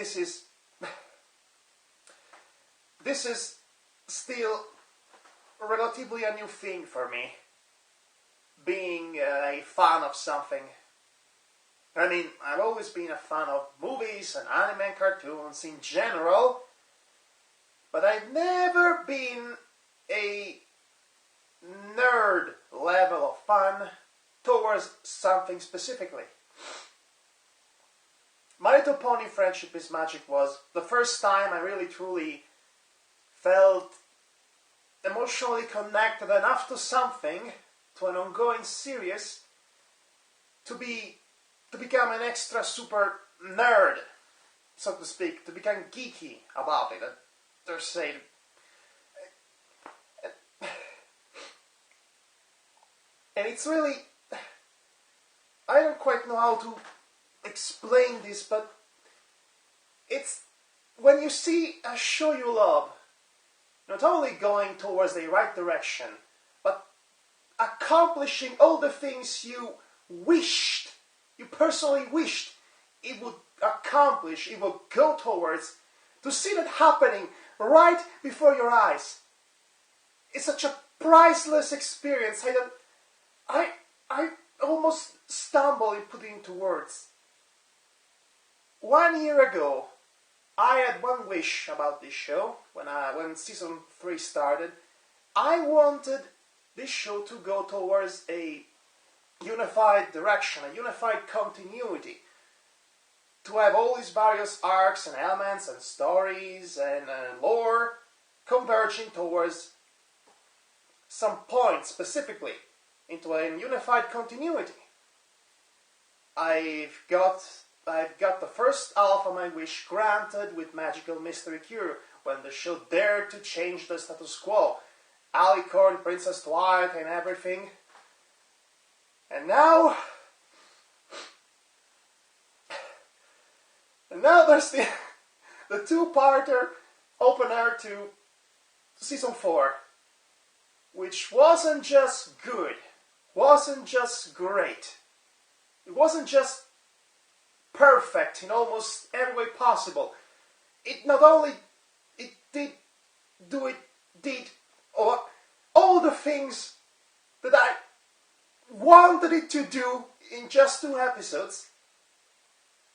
this is this is still relatively a new thing for me, being a fan of something. I mean, I've always been a fan of movies and anime and cartoons in general, but I've never been a nerd level of fan towards something specifically. My Little Pony Friendship is Magic was the first time I really truly felt emotionally connected enough to something, to an ongoing series, to become an extra super nerd, so to speak, to become geeky about it. They're saying, and it's really, I don't quite know how to explain this, but it's when you see a show you love not only going towards the right direction, but accomplishing all the things you personally wished it would accomplish, it would go towards, to see that happening right before your eyes. It's such a priceless experience. I almost stumble in putting into words. 1 year ago, I had one wish about this show. When season 3 started, I wanted this show to go towards a unified direction, a unified continuity, to have all these various arcs and elements and stories and lore converging towards some point specifically into a unified continuity. I've got the first half of my wish granted with Magical Mystery Cure, when the show dared to change the status quo. Alicorn, Princess Twilight and everything. And now there's the two-parter opener to season 4, which wasn't just good, wasn't just great, it wasn't just perfect in almost every way possible. It not only did all the things that I wanted it to do in just 2 episodes.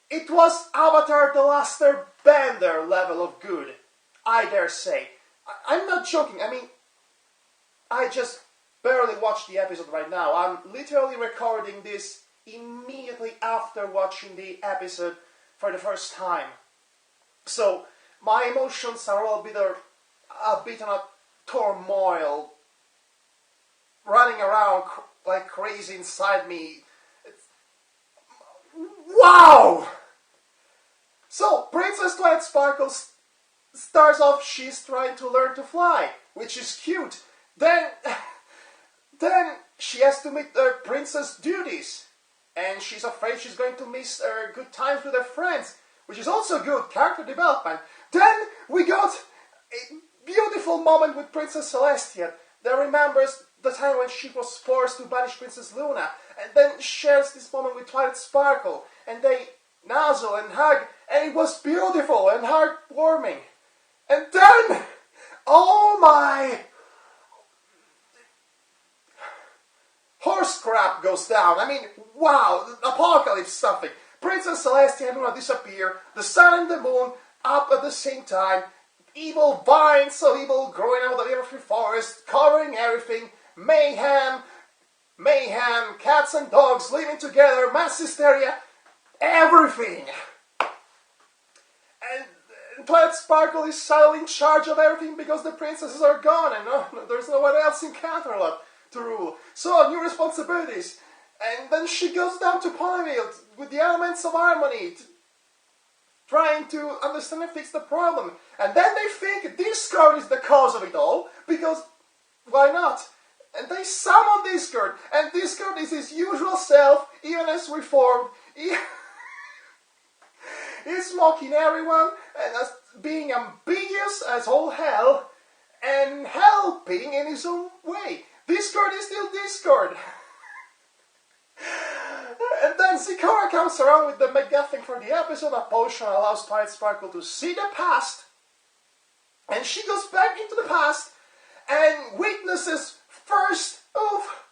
It was Avatar The Last Airbender level of good, I dare say. I'm not joking. I mean, I just barely watched the episode right now. I'm literally recording this immediately after watching the episode for the first time. So, my emotions are all a bit on a turmoil, running around like crazy inside me. Wow! So, Princess Twilight Sparkles starts off, she's trying to learn to fly, which is cute. Then she has to meet her princess duties, and she's afraid she's going to miss her good times with her friends, which is also good character development. Then we got a beautiful moment with Princess Celestia that remembers the time when she was forced to banish Princess Luna, and then shares this moment with Twilight Sparkle, and they nuzzle and hug, and it was beautiful and heartwarming. And then, oh my, horse crap goes down. I mean, wow, apocalypse something. Princess Celestia and Luna disappear, the sun and the moon up at the same time, evil vines so evil growing out of every forest, covering everything, mayhem, cats and dogs living together, mass hysteria, everything. And Twilight Sparkle is suddenly in charge of everything because the princesses are gone and there's no one else in Canterlot to rule. So, new responsibilities. And then she goes down to Ponyville with the elements of harmony, trying to understand and fix the problem. And then they think Discord is the cause of it all, because why not? And they summon Discord, and Discord is his usual self, even as reformed. He's mocking everyone, and as being ambiguous as all hell, and helping in his own way. Discord is still Discord. And then then Zikora comes around with the MacGuffin for the episode. A potion allows Twilight Sparkle to see the past. And she goes back into the past and witnesses first of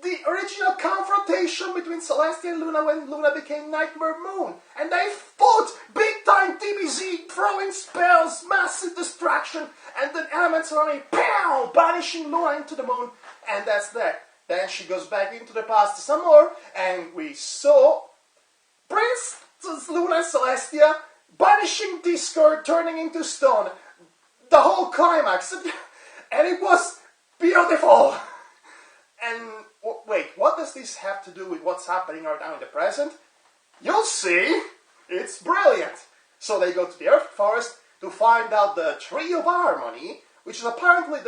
the original confrontation between Celestia and Luna when Luna became Nightmare Moon. And they fought big time DBZ, throwing spells, massive distraction, and then elements around me, pow, banishing Luna into the moon. And that's that. Then she goes back into the past some more, and we saw Princess Luna and Celestia banishing Discord, turning into stone. The whole climax. And it was beautiful. And wait, what does this have to do with what's happening right now in the present? You'll see. It's brilliant. So they go to the Earth Forest to find out the Tree of Harmony, which is apparently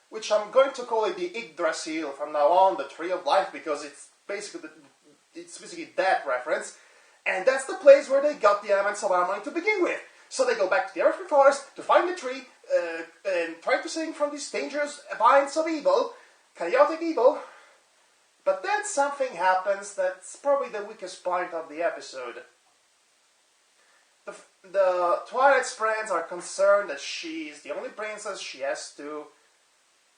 which I'm going to call it the Yggdrasil from now on, the Tree of Life, because it's basically that reference. And that's the place where they got the elements of harmony to begin with. So they go back to the Earth Forest to find the tree and try to sing from these dangerous vines of evil, chaotic evil. But then something happens that's probably the weakest point of the episode. The Twilight's friends are concerned that she's the only princess. She has to.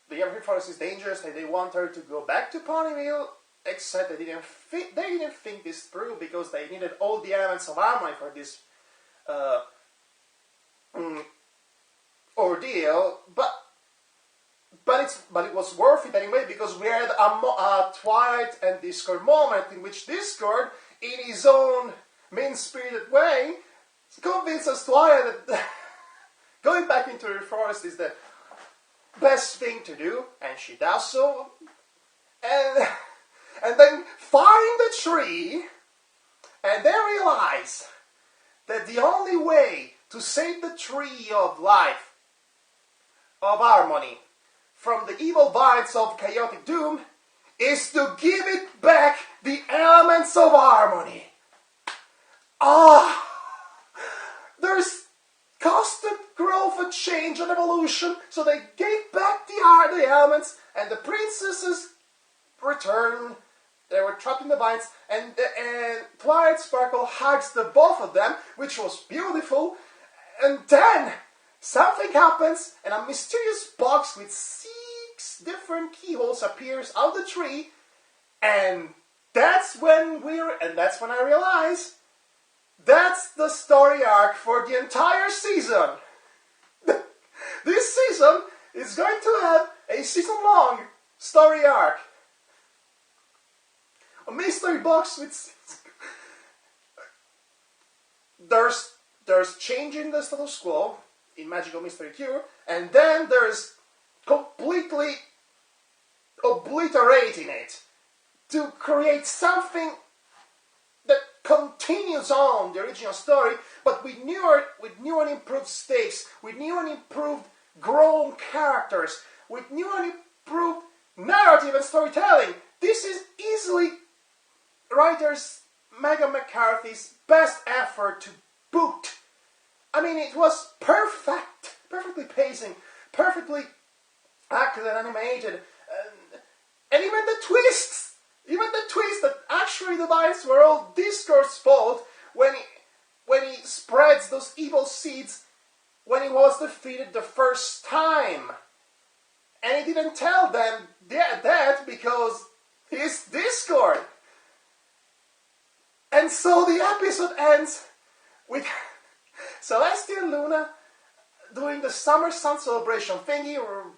The Earth Forest is dangerous, and they want her to go back to Ponyville. Except they didn't think this through because they needed all the elements of harmony for this ordeal. But it was worth it anyway because we had a Twilight and Discord moment in which Discord, in his own mean-spirited way, convinces Twilight that going back into the forest is the best thing to do, and she does so. And then find the tree, and they realize that the only way to save the tree of life, of harmony, from the evil vines of chaotic doom, is to give it back the elements of harmony. There's constant growth and change and evolution, so they gave back the elements, and the princesses returned. They were trapped in the vines, and Twilight Sparkle hugs the both of them, which was beautiful. And then something happens, and a mysterious box with 6 different keyholes appears out of the tree, and that's when I realize that's the story arc for the entire season. This season is going to have a season-long story arc. A mystery box with there's changing the status quo in Magical Mystery Cure, and then there's completely obliterating it to create something that continues on the original story, but with new and improved stakes, with new and improved grown characters, with new and improved narrative and storytelling. This is easily writers Megan McCarthy's best effort to boot. I mean, it was perfectly pacing, perfectly acted and animated, and even the twists that actually the vines were all Discord's fault when he spreads those evil seeds when he was defeated the first time, and he didn't tell them that because he's Discord. And so the episode ends with Celestia and Luna doing the summer sun celebration thingy, or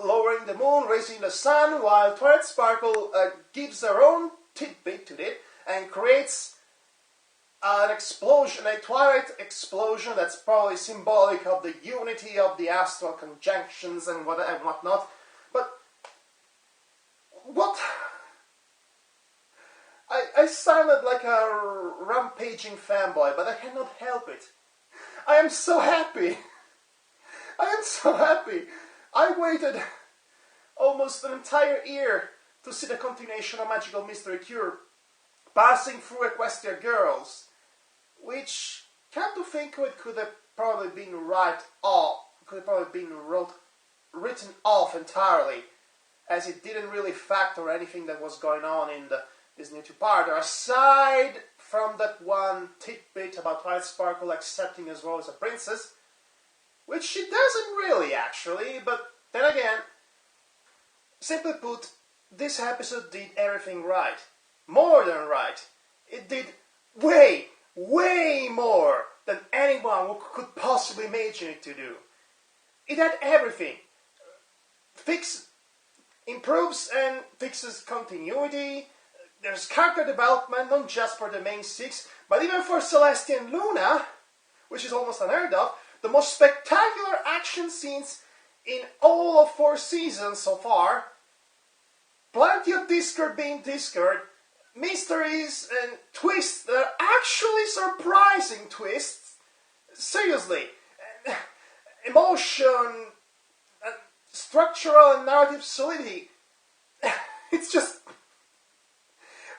lowering the moon, raising the sun, while Twilight Sparkle gives her own tidbit to it and creates an explosion, a Twilight explosion that's probably symbolic of the unity of the astral conjunctions and whatnot. But what? I sounded like a rampaging fanboy, but I cannot help it. I am so happy. I waited almost an entire year to see the continuation of Magical Mystery Cure, passing through Equestria Girls, which, come to think of it, could have probably been written off entirely as it didn't really factor anything that was going on in this new two-parter, aside from that one tidbit about Twilight Sparkle accepting as well as a princess, which she doesn't really, actually, but then again, simply put, this episode did everything right. More than right. It did way, way more than anyone could possibly imagine it to do. It had everything. Improves and fixes continuity. There's character development, not just for the main six, but even for Celestia and Luna, which is almost unheard of. The most spectacular action scenes in all of 4 seasons so far. Plenty of Discord being Discord. Mysteries and twists that are actually surprising twists. Seriously. Emotion, structural and narrative solidity. It's just...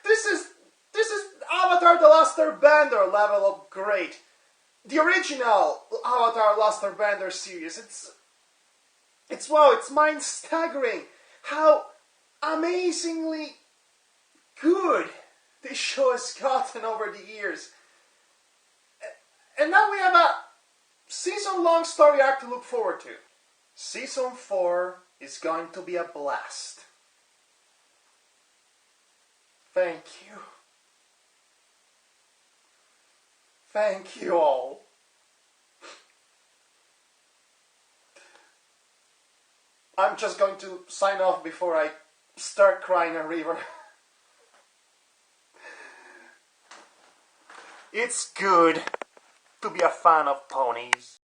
This is Avatar The Last Airbender level of great. The original Avatar Last Airbender series. It's mind-staggering how amazingly good this show has gotten over the years. And now we have a season-long story arc to look forward to. Season 4 is going to be a blast. Thank you. Thank you all. I'm just going to sign off before I start crying a river. It's good to be a fan of ponies.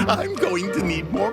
I'm going to need more